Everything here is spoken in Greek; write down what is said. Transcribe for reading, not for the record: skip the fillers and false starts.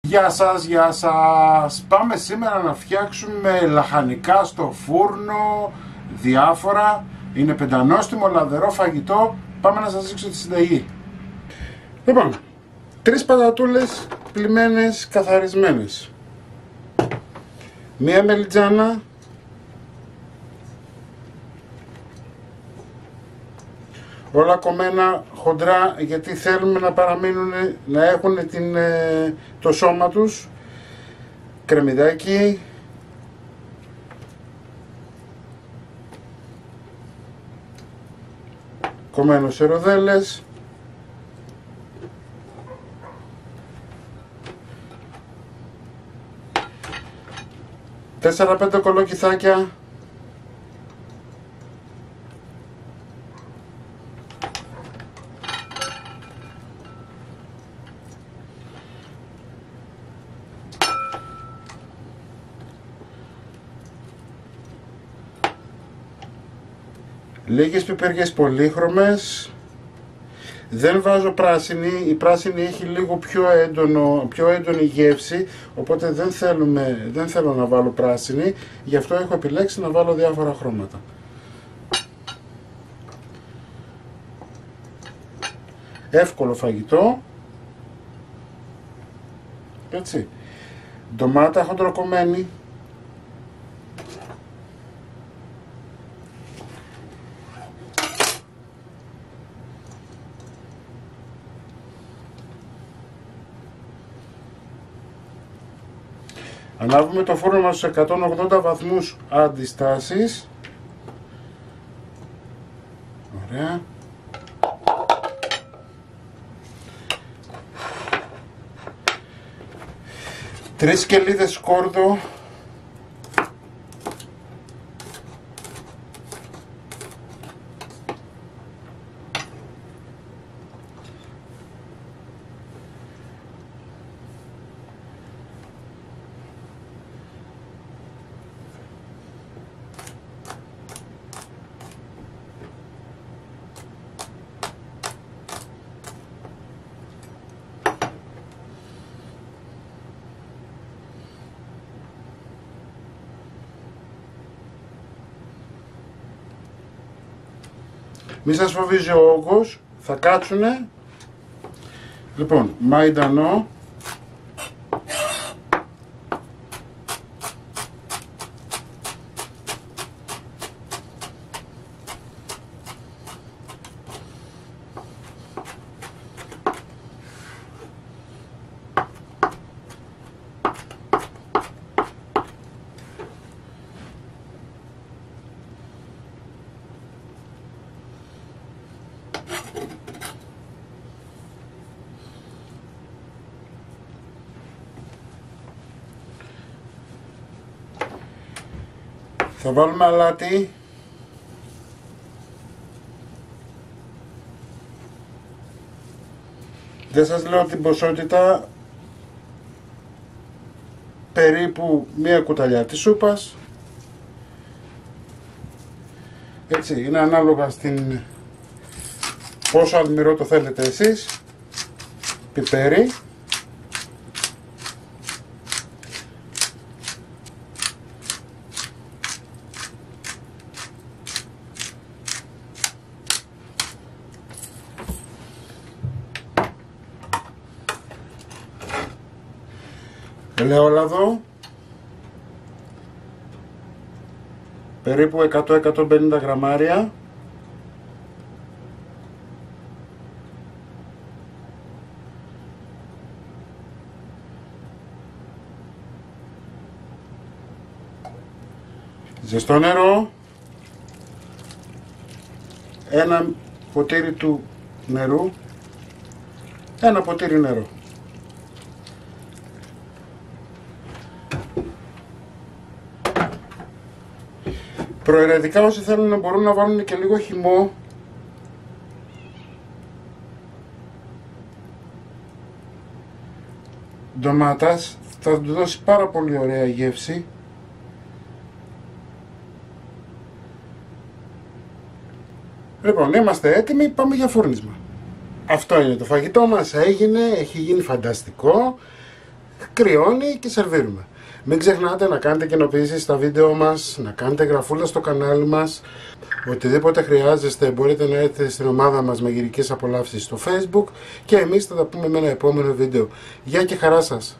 Γεια σας, γεια σας! Πάμε σήμερα να φτιάξουμε λαχανικά στο φούρνο, διάφορα. Είναι πεντανόστιμο, λαδερό φαγητό. Πάμε να σας δείξω τη συνταγή. Λοιπόν, 3 πατατούλες πλυμμένες, καθαρισμένες. 1 μελιτζάνα. Όλα κομμένα χοντρά, γιατί θέλουμε να παραμείνουν, να έχουν το σώμα τους. Κρεμμυδάκι. Κομμένο σε ροδέλες. 4-5 κολοκυθάκια. Λίγες πιπεριές πολύχρωμες. Δεν βάζω πράσινη, η πράσινη έχει λίγο πιο έντονη γεύση, οπότε δεν θέλω να βάλω πράσινη, γι' αυτό έχω επιλέξει να βάλω διάφορα χρώματα. Εύκολο φαγητό. Έτσι. Ντομάτα χοντροκομμένη. Ανάβουμε το φούρνο μας στους 180 βαθμούς αντιστάσεις. Ωραία. Τρεις σκελίδες σκόρδο. Μη σας φοβίζει ο όγκος, θα κάτσουνε. Λοιπόν, μαϊντανό. Θα βάλουμε αλάτι. Δεν σας λέω την ποσότητα, περίπου 1 κουταλιά της σούπας. Έτσι, είναι ανάλογα στην πόσο αλμυρό το θέλετε εσείς. Πιπέρι. Ελαιόλαδο, περίπου 100-150 γραμμάρια. Ζεστό νερό, 1 ποτήρι του νερού, 1 ποτήρι νερό. Προαιρετικά όσοι θέλουν να μπορούν να βάλουν και λίγο χυμό. Ντομάτας, θα του δώσει πάρα πολύ ωραία γεύση. Λοιπόν, είμαστε έτοιμοι, πάμε για φούρνισμα. Αυτό είναι το φαγητό μας, έχει γίνει φανταστικό. κρυώνει και σερβίρουμε. Μην ξεχνάτε να κάνετε κοινοποιήσεις στα βίντεο μας, να κάνετε γραφούλα στο κανάλι μας. Οτιδήποτε χρειάζεστε μπορείτε να έρθετε στην ομάδα μας Μαγειρικές Απολαύσεις στο Facebook και εμείς θα τα πούμε με ένα επόμενο βίντεο. Γεια και χαρά σας!